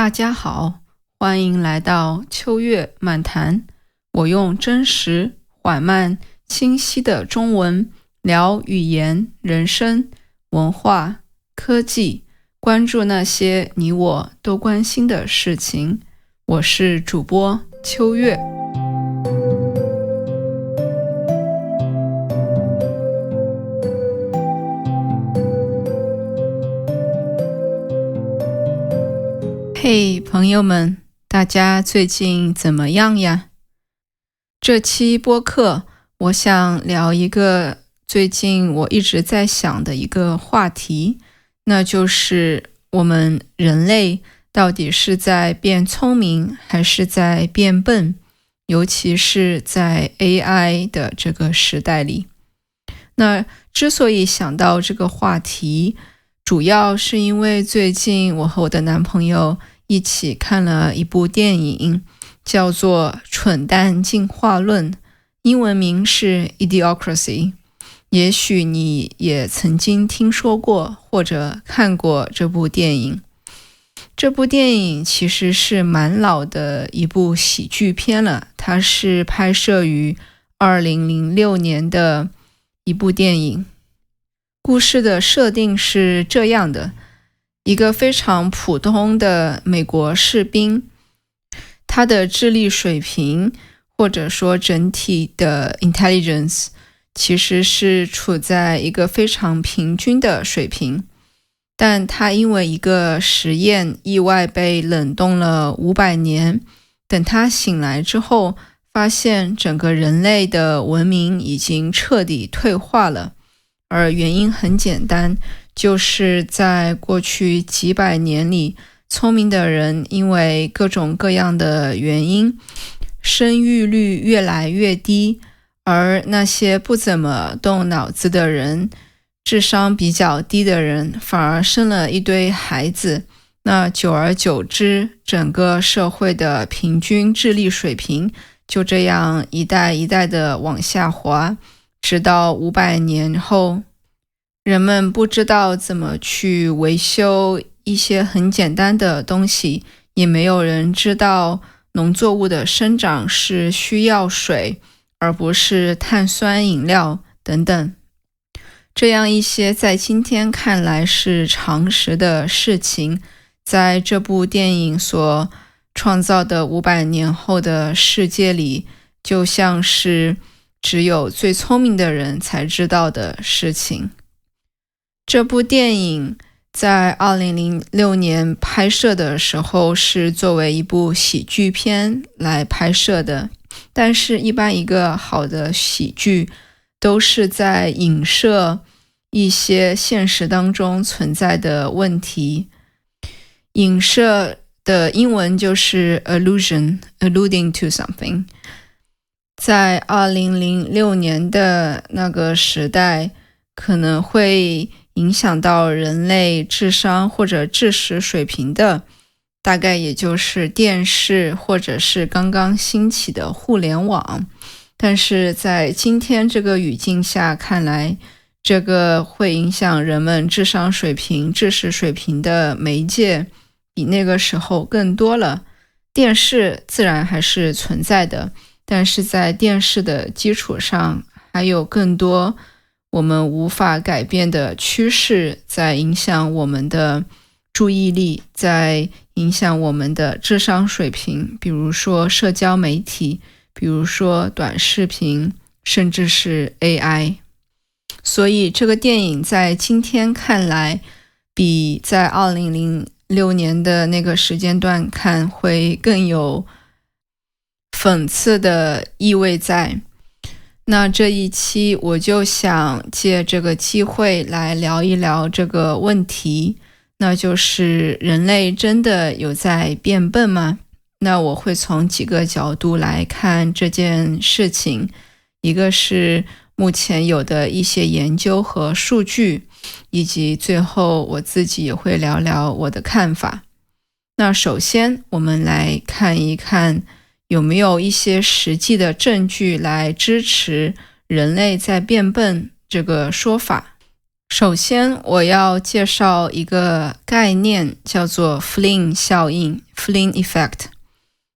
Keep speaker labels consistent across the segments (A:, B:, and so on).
A: 大家好，欢迎来到秋月漫谈。我用真实、缓慢、清晰的中文聊语言、人生、文化、科技，关注那些你我都关心的事情。我是主播秋月。嘿，朋友们，大家最近怎么样呀？这期播客，我想聊一个最近我一直在想的一个话题，那就是我们人类到底是在变聪明还是在变笨，尤其是在 AI 的这个时代里。那之所以想到这个话题，主要是因为最近我和我的男朋友一起看了一部电影，叫做《蠢蛋进化论》，英文名是 Idiocracy。也许你也曾经听说过或者看过这部电影。这部电影其实是蛮老的一部喜剧片了，它是拍摄于2006年的一部电影。故事的设定是这样的，一个非常普通的美国士兵，他的智力水平或者说整体的 intelligence 其实是处在一个非常平均的水平，但他因为一个实验意外被冷冻了500年，等他醒来之后，发现整个人类的文明已经彻底退化了，而原因很简单，就是在过去几百年里，聪明的人因为各种各样的原因，生育率越来越低，而那些不怎么动脑子的人，智商比较低的人，反而生了一堆孩子。那久而久之，整个社会的平均智力水平就这样一代一代的往下滑，直到500年后，人们不知道怎么去维修一些很简单的东西，也没有人知道农作物的生长是需要水，而不是碳酸饮料等等。这样一些在今天看来是常识的事情，在这部电影所创造的500年后的世界里，就像是只有最聪明的人才知道的事情。这部电影在2006年拍摄的时候是作为一部喜剧片来拍摄的，但是一般一个好的喜剧都是在影射一些现实当中存在的问题。影射的英文就是 alluding to something。在2006年的那个时代，可能会影响到人类智商或者知识水平的，大概也就是电视或者是刚刚兴起的互联网。但是在今天这个语境下看来，这个会影响人们智商水平、知识水平的媒介比那个时候更多了。电视自然还是存在的，但是在电视的基础上，还有更多我们无法改变的趋势在影响我们的注意力，在影响我们的智商水平，比如说社交媒体，比如说短视频，甚至是 AI。 所以这个电影在今天看来，比在2006年的那个时间段看会更有讽刺的意味在。那这一期我就想借这个机会来聊一聊这个问题，那就是人类真的有在变笨吗？那我会从几个角度来看这件事情，一个是目前有的一些研究和数据，以及最后我自己也会聊聊我的看法。那首先我们来看一看有没有一些实际的证据来支持人类在变笨这个说法。首先，我要介绍一个概念，叫做 Flynn 效应 （Flynn Effect）。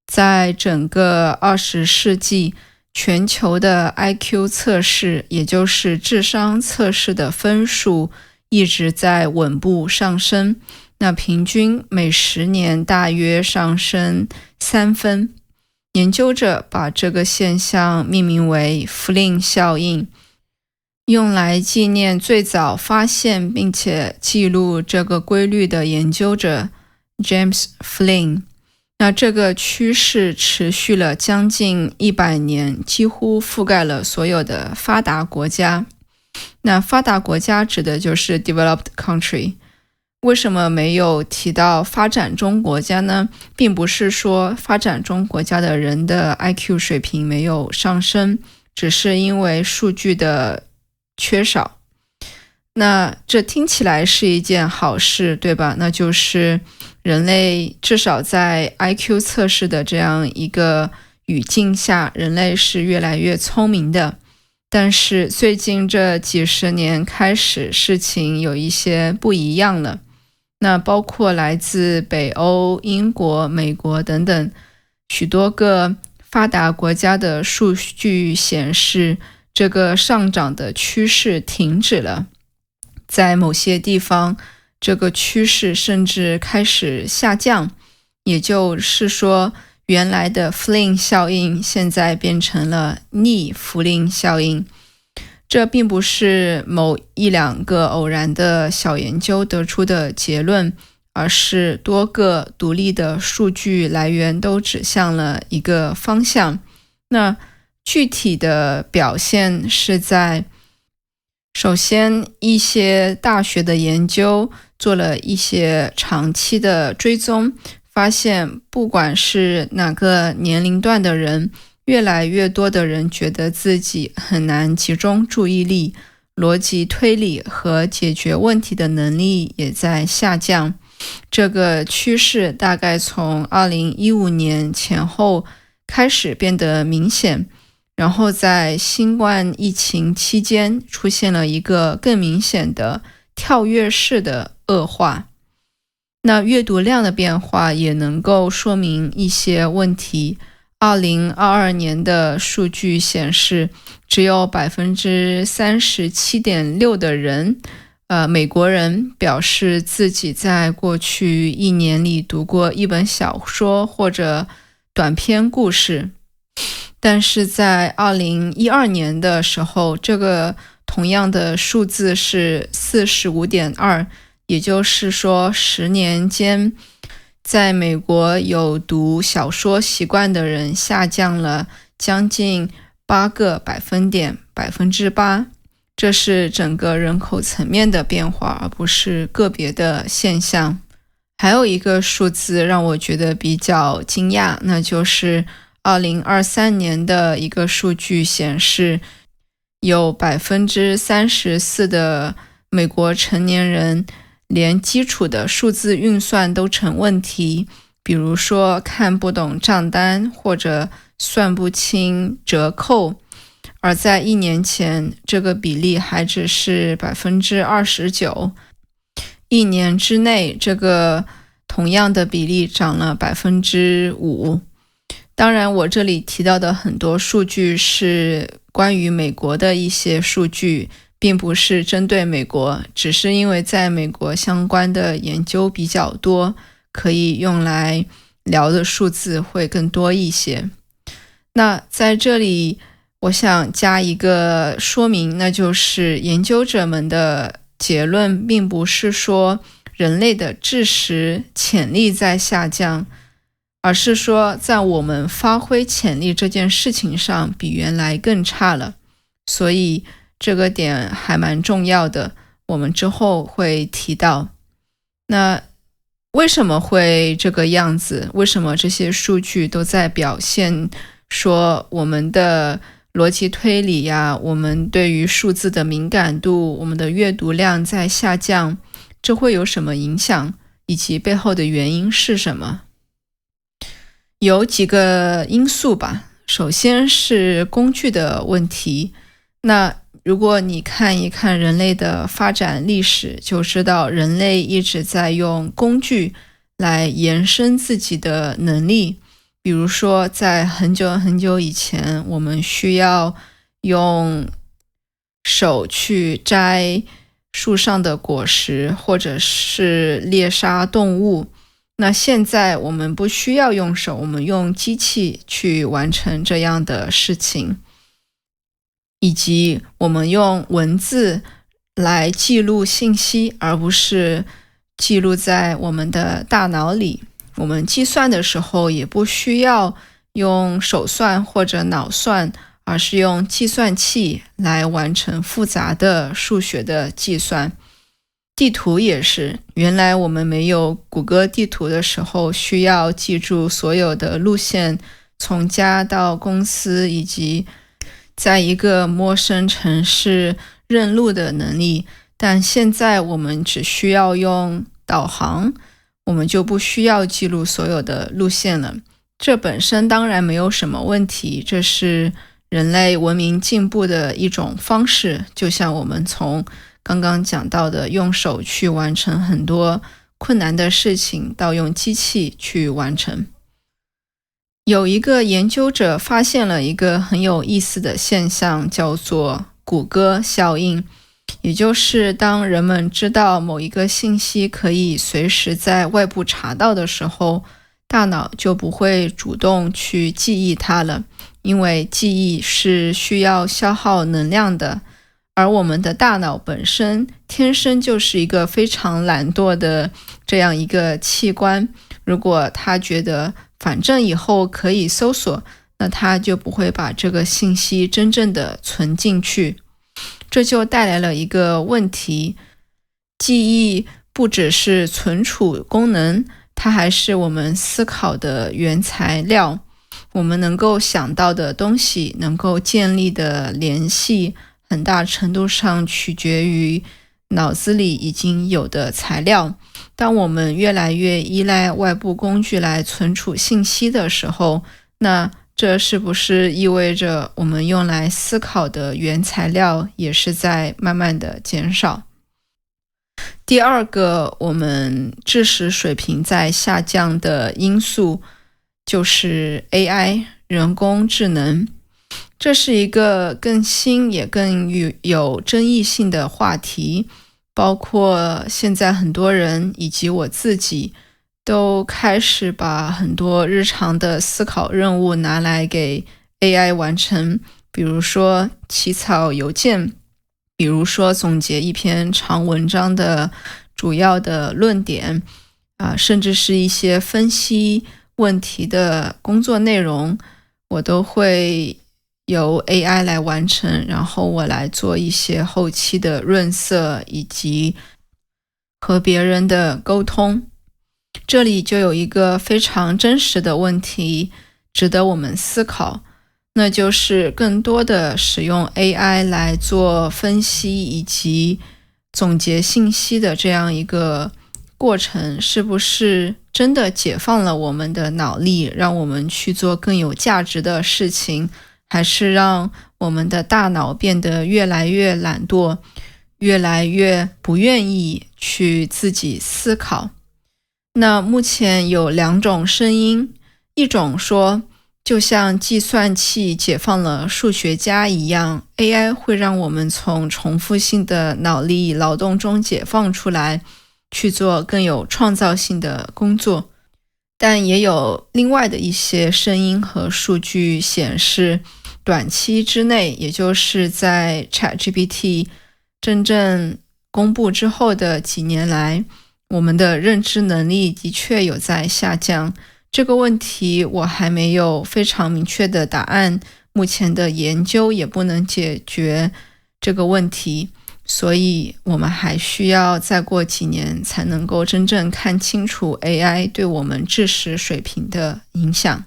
A: 在整个20世纪，全球的 IQ 测试，也就是智商测试的分数一直在稳步上升，那平均每10年大约上升3分。研究者把这个现象命名为 Flynn 效应，用来纪念最早发现并且记录这个规律的研究者 James Flynn。那这个趋势持续了将近100年，几乎覆盖了所有的发达国家。那发达国家指的就是 developed country。为什么没有提到发展中国家呢？并不是说发展中国家的人的 IQ 水平没有上升，只是因为数据的缺少。那这听起来是一件好事，对吧？那就是人类至少在 IQ 测试的这样一个语境下，人类是越来越聪明的。但是最近这几十年开始，事情有一些不一样了。那包括来自北欧、英国、美国等等许多个发达国家的数据显示，这个上涨的趋势停止了。在某些地方，这个趋势甚至开始下降，也就是说，原来的 Flynn 效应现在变成了逆 Flynn 效应。这并不是某1-2个偶然的小研究得出的结论，而是多个独立的数据来源都指向了一个方向。那具体的表现是在首先，一些大学的研究做了一些长期的追踪，发现不管是哪个年龄段的人，越来越多的人觉得自己很难集中注意力，逻辑推理和解决问题的能力也在下降。这个趋势大概从2015年前后开始变得明显，然后在新冠疫情期间出现了一个更明显的跳跃式的恶化。那阅读量的变化也能够说明一些问题。2022年的数据显示，只有 37.6% 的人，美国人表示自己在过去1年里读过一本小说或者短篇故事。但是在2012年的时候，这个同样的数字是 45.2%， 也就是说10年间，在美国有读小说习惯的人下降了将近8个百分点，8%。这是整个人口层面的变化，而不是个别的现象。还有一个数字让我觉得比较惊讶，那就是2023年的一个数据显示，有 34% 的美国成年人连基础的数字运算都成问题，比如说看不懂账单或者算不清折扣。而在1年前，这个比例还只是 29%， 1年之内，这个同样的比例涨了 5%。当然，我这里提到的很多数据是关于美国的一些数据，并不是针对美国，只是因为在美国相关的研究比较多，可以用来聊的数字会更多一些。那在这里，我想加一个说明，那就是研究者们的结论并不是说人类的知识潜力在下降，而是说在我们发挥潜力这件事情上比原来更差了。所以这个点还蛮重要的，我们之后会提到。那为什么会这个样子？为什么这些数据都在表现说我们的逻辑推理呀，我们对于数字的敏感度，我们的阅读量在下降？这会有什么影响？以及背后的原因是什么？有几个因素吧。首先是工具的问题。那如果你看一看人类的发展历史，就知道人类一直在用工具来延伸自己的能力。比如说，在很久很久以前，我们需要用手去摘树上的果实，或者是猎杀动物。那现在我们不需要用手，我们用机器去完成这样的事情，以及我们用文字来记录信息，而不是记录在我们的大脑里。我们计算的时候也不需要用手算或者脑算，而是用计算器来完成复杂的数学的计算。地图也是，原来我们没有谷歌地图的时候，需要记住所有的路线，从家到公司，以及在一个陌生城市认路的能力。但现在我们只需要用导航，我们就不需要记录所有的路线了。这本身当然没有什么问题，这是人类文明进步的一种方式，就像我们从刚刚讲到的用手去完成很多困难的事情，到用机器去完成。有一个研究者发现了一个很有意思的现象，叫做谷歌效应。也就是当人们知道某一个信息可以随时在外部查到的时候，大脑就不会主动去记忆它了，因为记忆是需要消耗能量的，而我们的大脑本身天生就是一个非常懒惰的这样一个器官。如果他觉得反正以后可以搜索，那他就不会把这个信息真正的存进去。这就带来了一个问题，记忆不只是存储功能，它还是我们思考的原材料。我们能够想到的东西，能够建立的联系，很大程度上取决于脑子里已经有的材料。当我们越来越依赖外部工具来存储信息的时候，那这是不是意味着我们用来思考的原材料也是在慢慢的减少？第二个我们知识水平在下降的因素就是 AI 人工智能。这是一个更新也更有争议性的话题，包括现在很多人以及我自己都开始把很多日常的思考任务拿来给 AI 完成，比如说起草邮件，比如说总结一篇长文章的主要的论点，甚至是一些分析问题的工作内容，我都会由 AI 来完成，然后我来做一些后期的润色以及和别人的沟通。这里就有一个非常真实的问题值得我们思考，那就是更多的使用 AI 来做分析以及总结信息的这样一个过程，是不是真的解放了我们的脑力，让我们去做更有价值的事情，还是让我们的大脑变得越来越懒惰，越来越不愿意去自己思考？那目前有两种声音，一种说，就像计算器解放了数学家一样， AI 会让我们从重复性的脑力劳动中解放出来，去做更有创造性的工作。但也有另外的一些声音和数据显示，短期之内，也就是在 ChatGPT 真正公布之后的几年来，我们的认知能力的确有在下降。这个问题我还没有非常明确的答案，目前的研究也不能解决这个问题，所以我们还需要再过几年才能够真正看清楚 AI 对我们知识水平的影响。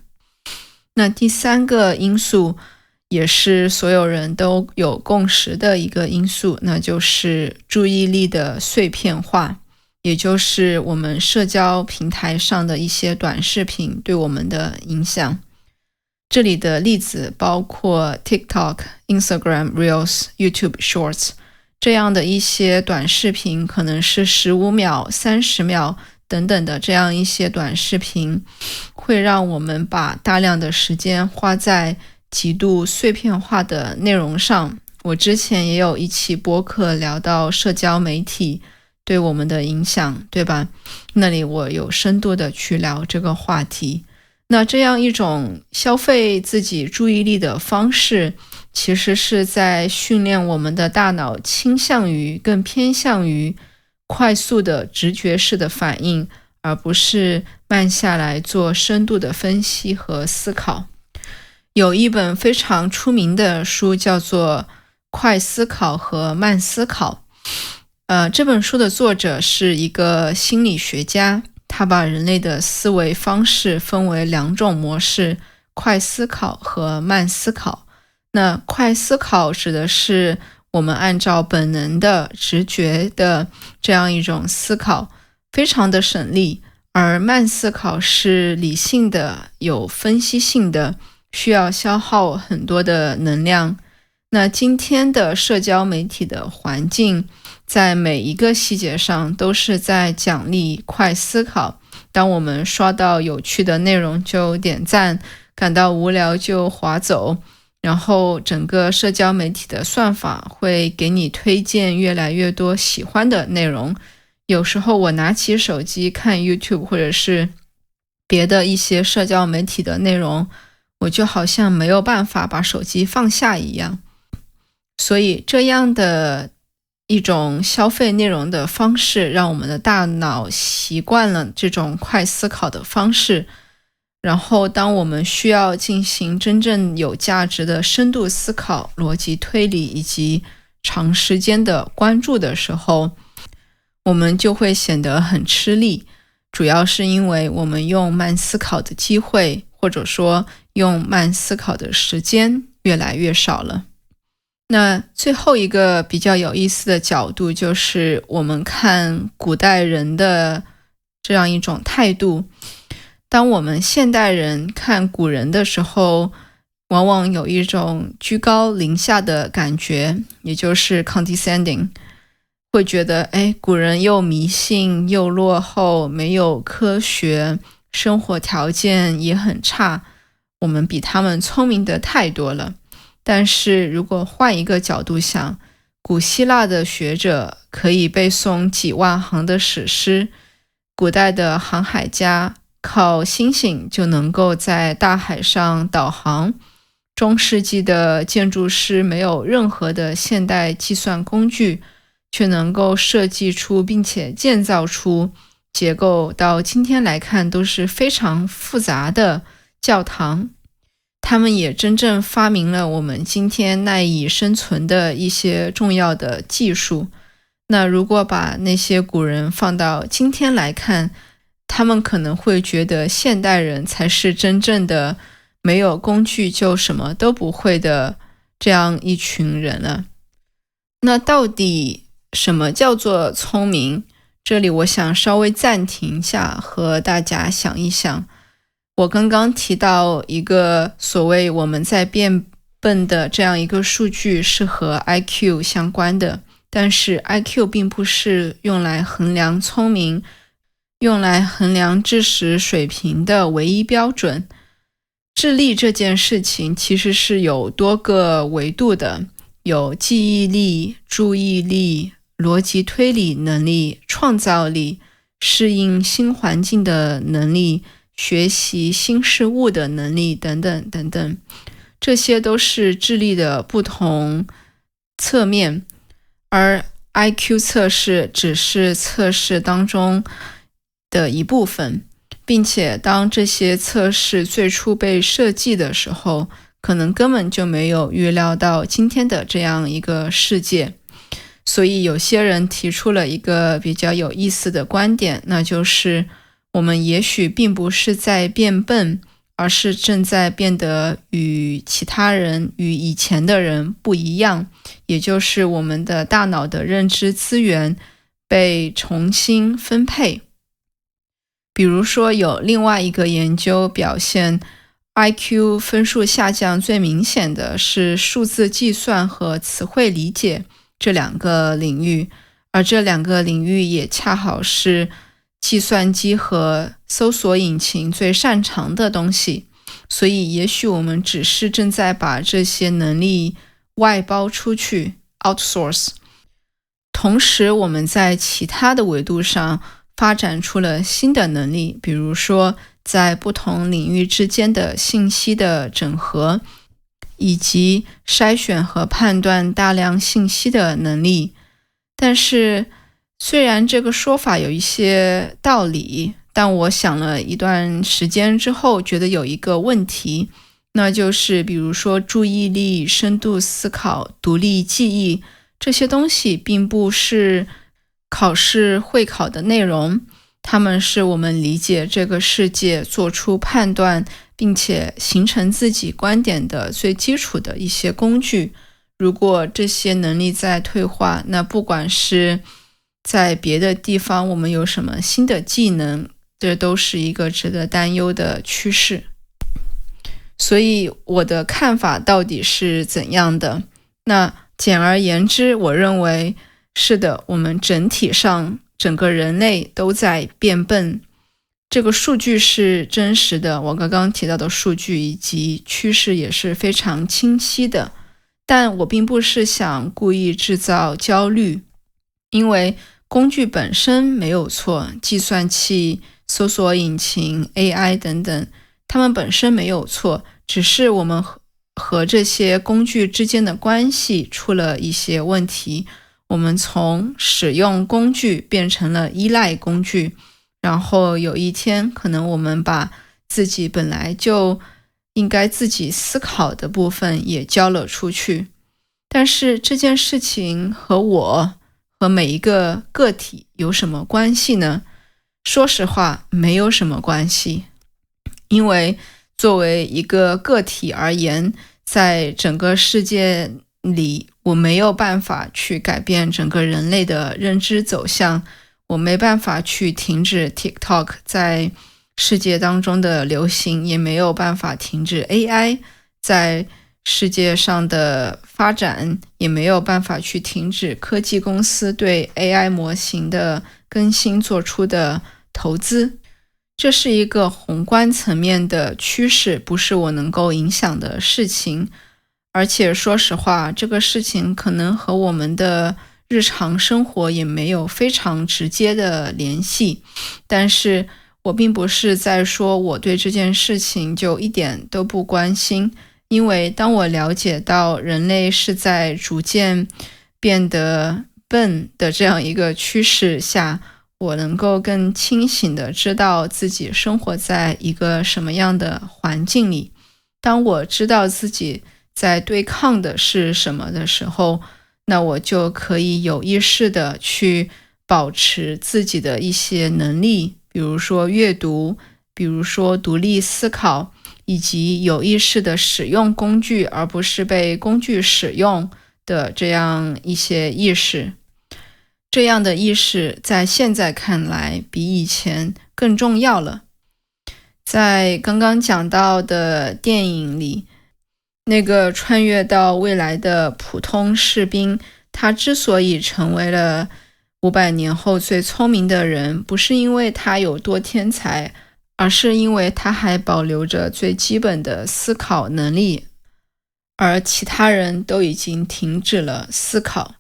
A: 那第三个因素也是所有人都有共识的一个因素，那就是注意力的碎片化，也就是我们社交平台上的一些短视频对我们的影响。这里的例子包括 TikTok、Instagram Reels、YouTube Shorts 这样的一些短视频，可能是15秒、30秒等等的这样一些短视频，会让我们把大量的时间花在极度碎片化的内容上。我之前也有一期播客聊到社交媒体对我们的影响，对吧？那里我有深度的去聊这个话题。那这样一种消费自己注意力的方式，其实是在训练我们的大脑更偏向于快速的直觉式的反应，而不是慢下来做深度的分析和思考。有一本非常出名的书叫做快思考和慢思考。这本书的作者是一个心理学家，他把人类的思维方式分为2种模式，快思考和慢思考。那快思考指的是我们按照本能的直觉的这样一种思考，非常的省力，而慢思考是理性的，有分析性的，需要消耗很多的能量。那今天的社交媒体的环境，在每一个细节上都是在奖励快思考。当我们刷到有趣的内容就点赞，感到无聊就滑走，然后整个社交媒体的算法会给你推荐越来越多喜欢的内容。有时候我拿起手机看 YouTube 或者是别的一些社交媒体的内容，我就好像没有办法把手机放下一样。所以这样的一种消费内容的方式，让我们的大脑习惯了这种快思考的方式，然后当我们需要进行真正有价值的深度思考、逻辑推理以及长时间的关注的时候，我们就会显得很吃力，主要是因为我们用慢思考的机会，或者说用慢思考的时间越来越少了。那最后一个比较有意思的角度，就是我们看古代人的这样一种态度。当我们现代人看古人的时候，往往有一种居高临下的感觉，也就是 condescending， 会觉得古人又迷信又落后，没有科学，生活条件也很差，我们比他们聪明的太多了。但是如果换一个角度想，古希腊的学者可以背诵几万行的史诗，古代的航海家靠星星就能够在大海上导航，中世纪的建筑师没有任何的现代计算工具，却能够设计出并且建造出结构到今天来看都是非常复杂的教堂。他们也真正发明了我们今天赖以生存的一些重要的技术。那如果把那些古人放到今天来看，他们可能会觉得现代人才是真正的没有工具就什么都不会的这样一群人了。那到底什么叫做聪明？这里我想稍微暂停一下，和大家想一想。我刚刚提到一个所谓我们在变笨的这样一个数据是和 IQ 相关的，但是 IQ 并不是用来衡量聪明、用来衡量知识水平的唯一标准。智力这件事情其实是有多个维度的，有记忆力、注意力、逻辑推理能力、创造力、适应新环境的能力、学习新事物的能力等等等等，这些都是智力的不同侧面，而 IQ 测试只是测试当中的一部分，并且当这些测试最初被设计的时候，可能根本就没有预料到今天的这样一个世界。所以有些人提出了一个比较有意思的观点，那就是我们也许并不是在变笨，而是正在变得与其他人、与以前的人不一样，也就是我们的大脑的认知资源被重新分配。比如说有另外一个研究表现， IQ 分数下降最明显的是数字计算和词汇理解这两个领域，而这两个领域也恰好是计算机和搜索引擎最擅长的东西。所以也许我们只是正在把这些能力外包出去 outsource， 同时我们在其他的维度上发展出了新的能力，比如说在不同领域之间的信息的整合，以及筛选和判断大量信息的能力。但是虽然这个说法有一些道理，但我想了一段时间之后觉得有一个问题，那就是比如说注意力、深度思考、独立记忆，这些东西并不是考试会考的内容，它们是我们理解这个世界、做出判断并且形成自己观点的最基础的一些工具。如果这些能力在退化，那不管是在别的地方我们有什么新的技能，这都是一个值得担忧的趋势。所以我的看法到底是怎样的？那简而言之，我认为是的，我们整体上整个人类都在变笨。这个数据是真实的，我刚刚提到的数据以及趋势也是非常清晰的。但我并不是想故意制造焦虑，因为工具本身没有错，计算器、搜索引擎、AI 等等，它们本身没有错，只是我们和这些工具之间的关系出了一些问题。我们从使用工具变成了依赖工具，然后有一天可能我们把自己本来就应该自己思考的部分也交了出去。但是这件事情和每一个个体有什么关系呢？说实话，没有什么关系。因为作为一个个体而言，在整个世界里，我没有办法去改变整个人类的认知走向，我没办法去停止 TikTok 在世界当中的流行，也没有办法停止 AI 在世界上的发展，也没有办法去停止科技公司对 AI 模型的更新做出的投资。这是一个宏观层面的趋势，不是我能够影响的事情。而且说实话，这个事情可能和我们的日常生活也没有非常直接的联系。但是我并不是在说我对这件事情就一点都不关心，因为当我了解到人类是在逐渐变得笨的这样一个趋势下，我能够更清醒地知道自己生活在一个什么样的环境里。当我知道自己在对抗的是什么的时候，那我就可以有意识地去保持自己的一些能力，比如说阅读，比如说独立思考，以及有意识地使用工具而不是被工具使用的这样一些意识。这样的意识在现在看来比以前更重要了。在刚刚讲到的电影里，那个穿越到未来的普通士兵，他之所以成为了500年后最聪明的人，不是因为他有多天才，而是因为他还保留着最基本的思考能力，而其他人都已经停止了思考。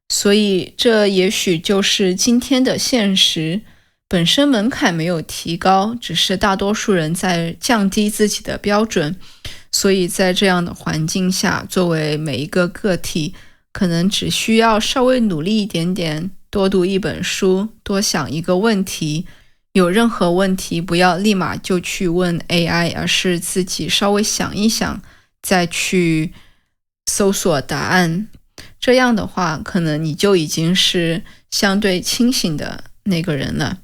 A: 所以这也许就是今天的现实，本身门槛没有提高，只是大多数人在降低自己的标准。所以在这样的环境下，作为每一个个体，可能只需要稍微努力一点点，多读一本书，多想一个问题，有任何问题不要立马就去问 AI， 而是自己稍微想一想，再去搜索答案。这样的话，可能你就已经是相对清醒的那个人了。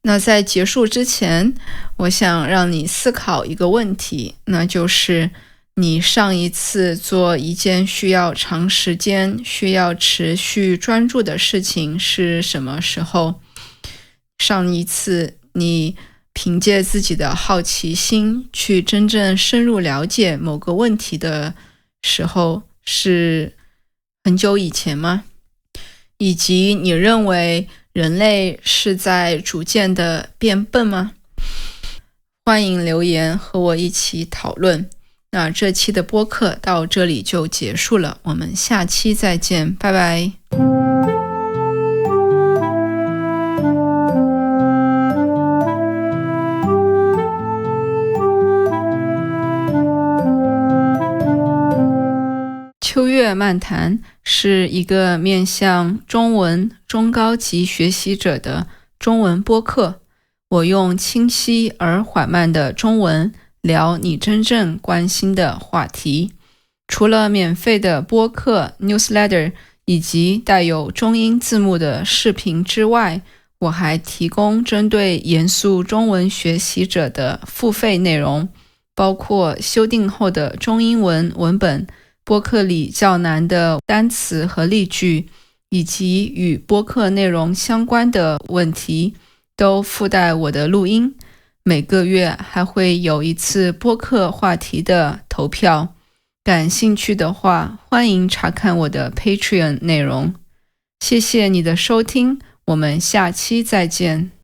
A: 那在结束之前，我想让你思考一个问题，那就是你上一次做一件需要长时间、需要持续专注的事情是什么时候？上一次你凭借自己的好奇心去真正深入了解某个问题的时候是很久以前吗？以及你认为人类是在逐渐的变笨吗？欢迎留言和我一起讨论。那这期的播客到这里就结束了，我们下期再见，拜拜。秋月漫谈是一个面向中文中高级学习者的中文播客，我用清晰而缓慢的中文聊你真正关心的话题。除了免费的播客 newsletter 以及带有中英字幕的视频之外，我还提供针对严肃中文学习者的付费内容，包括修订后的中英文文本，播客里较难的单词和例句，以及与播客内容相关的问题，都附带我的录音。每个月还会有一次播客话题的投票。感兴趣的话，欢迎查看我的 Patreon 内容。谢谢你的收听，我们下期再见。